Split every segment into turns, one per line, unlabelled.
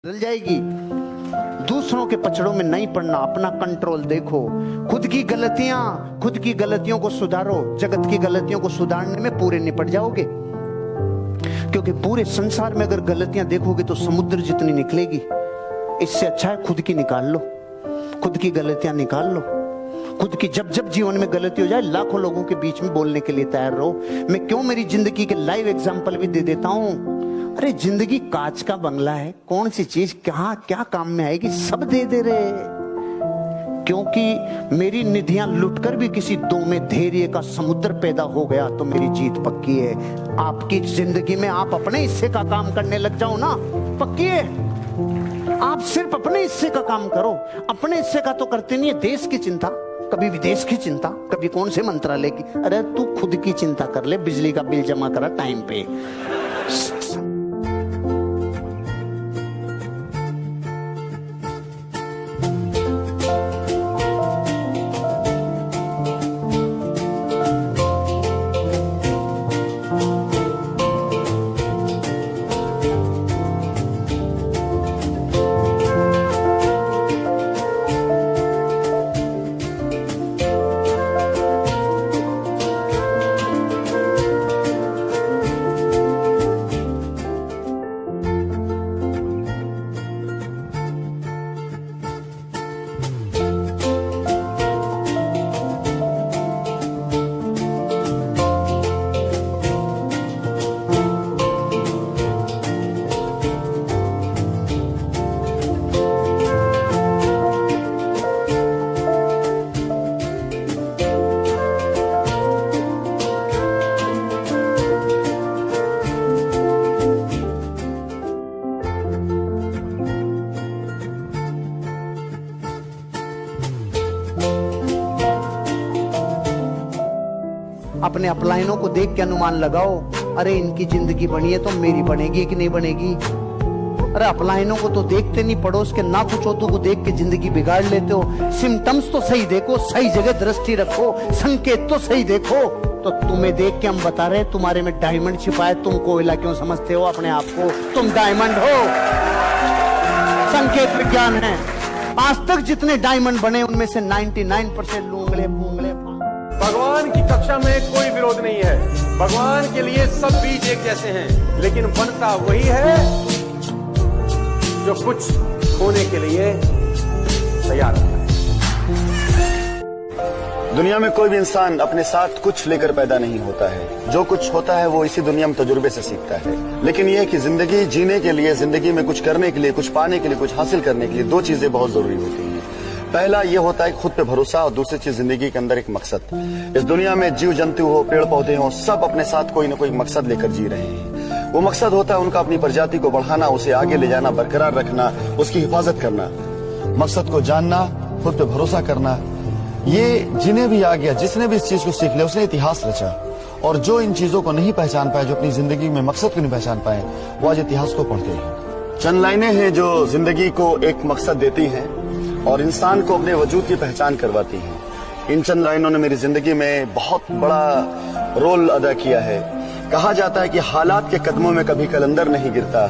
बदल जाएगी। दूसरों के पचड़ों में नहीं पड़ना, अपना कंट्रोल देखो, खुद की गलतियों को सुधारो। जगत की गलतियों को सुधारने में पूरे निपट जाओगे, क्योंकि पूरे संसार में अगर गलतियां देखोगे तो समुद्र जितनी निकलेगी। इससे अच्छा है खुद की निकाल लो, खुद की गलतियां निकाल लो। खुद की जब जब जीवन में गलती हो जाए, लाखों लोगों के बीच में बोलने के लिए तैयार रहो। मैं क्यों मेरी जिंदगी के लाइव एग्जाम्पल भी दे देता हूं। अरे जिंदगी कांच का बंगला है, कौन सी चीज कहां क्या काम में आएगी, सब दे दे रहे। क्योंकि मेरी निधियां लुटकर भी किसी दो में धैर्य का समुद्र पैदा हो गया तो मेरी जीत पक्की है। आपकी जिंदगी में आप अपने हिस्से का काम करने लग जाओ ना, पक्की है। आप सिर्फ अपने हिस्से का काम करो। अपने हिस्से का तो करते नहीं है, देश की चिंता, कभी विदेश की चिंता, कभी कौन से मंत्रालय की। अरे तू खुद की चिंता कर ले, बिजली का बिल जमा करा टाइम पे। अपने अपलाइनों को देख के अनुमान लगाओ, अरे इनकी जिंदगी बनी है तो मेरी बनेगी कि नहीं बनेगी। अरे अपलाइनों को तो देखते नहीं, पड़ोस के ना कुछ होतों को देख के जिंदगी बिगाड़ लेते हो। सिम्टम्स तो सही देखो, सही जगह दृष्टि रखो, संकेत तो सही देखो। तो तुम्हें देख के हम बता रहे हैं तुम्हारे में डायमंड छिपा है। तुम कोयला क्यों समझते हो अपने आप को? तुम डायमंड हो। संकेत विज्ञान है। आज तक जितने डायमंड बने उनमें से 99% लूंगड़े फूंगड़े।
भगवान की कक्षा में कोई विरोध नहीं है। भगवान के लिए सब बीज एक जैसे हैं, लेकिन बनता वही है जो कुछ होने के लिए तैयार होता है।
दुनिया में कोई भी इंसान अपने साथ कुछ लेकर पैदा नहीं होता है। जो कुछ होता है वो इसी दुनिया में तजुर्बे से सीखता है। लेकिन यह है कि जिंदगी जीने के लिए, जिंदगी में कुछ करने के लिए, कुछ पाने के लिए, कुछ हासिल करने के लिए दो चीजें बहुत जरूरी होती हैं। पहला ये होता है खुद पे भरोसा, और दूसरी चीज जिंदगी के अंदर एक मकसद। इस दुनिया में जीव जंतु हो, पेड़ पौधे हो, सब अपने साथ कोई न कोई मकसद लेकर जी रहे हैं। वो मकसद होता है उनका अपनी प्रजाति को बढ़ाना, उसे आगे ले जाना, बरकरार रखना, उसकी हिफाजत करना। मकसद को जानना, खुद पे भरोसा करना। ये जिन्हें भी आ गया, जिसने भी इस चीज को सीख लिया, उसने इतिहास रचा। और जो इन चीजों को नहीं पहचान पाए, जो अपनी जिंदगी में मकसद को नहीं पहचान पाए, वो आज इतिहास को पढ़ते हैं। चंद लाइनें हैं जो जिंदगी को एक मकसद देती हैं और इंसान को अपने वजूद की पहचान करवाती हैं। इन चंद लाइनों ने मेरी जिंदगी में बहुत बड़ा रोल अदा किया है। कहा जाता है कि हालात के कदमों में कभी कलंदर नहीं गिरता,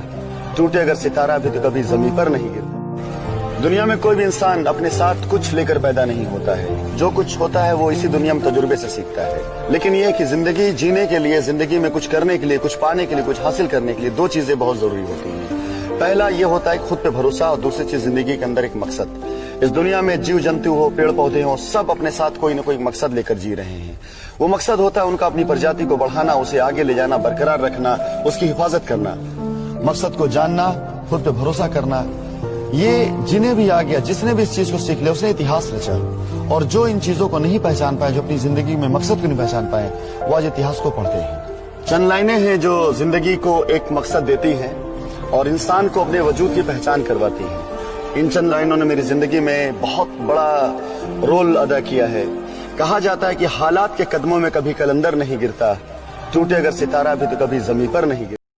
टूटे अगर सितारा भी तो कभी जमीन पर नहीं गिरता। दुनिया में कोई भी इंसान अपने साथ कुछ लेकर पैदा नहीं होता है। जो कुछ होता है वो इसी दुनिया में तजुर्बे से सीखता है। लेकिन यह है कि जिंदगी जीने के लिए, जिंदगी में कुछ करने के लिए, कुछ पाने के लिए, कुछ हासिल करने के लिए दो चीजें बहुत जरूरी होती हैं। पहला ये होता है खुद पे भरोसा, और दूसरी चीज जिंदगी के अंदर एक मकसद। इस दुनिया में जीव जंतु हो, पेड़ पौधे हो, सब अपने साथ कोई न कोई मकसद लेकर जी रहे हैं। वो मकसद होता है उनका अपनी प्रजाति को बढ़ाना, उसे आगे ले जाना, बरकरार रखना, उसकी हिफाजत करना। मकसद को जानना, खुद पे भरोसा करना। ये जिन्हें भी आ गया, जिसने भी इस चीज को सीख लिया, उसने इतिहास रचा। और जो इन चीजों को नहीं पहचान पाए, जो अपनी जिंदगी में मकसद को नहीं पहचान पाए, वो आज इतिहास को पढ़ते हैं। चंद लाइनें हैं जो जिंदगी को एक मकसद देती हैं और इंसान को अपने वजूद की पहचान करवाती हैं। इन चंद लाइनों ने मेरी जिंदगी में बहुत बड़ा रोल अदा किया है। कहा जाता है कि हालात के कदमों में कभी कलंदर नहीं गिरता, टूटे अगर सितारा भी तो कभी जमीन पर नहीं गिरता।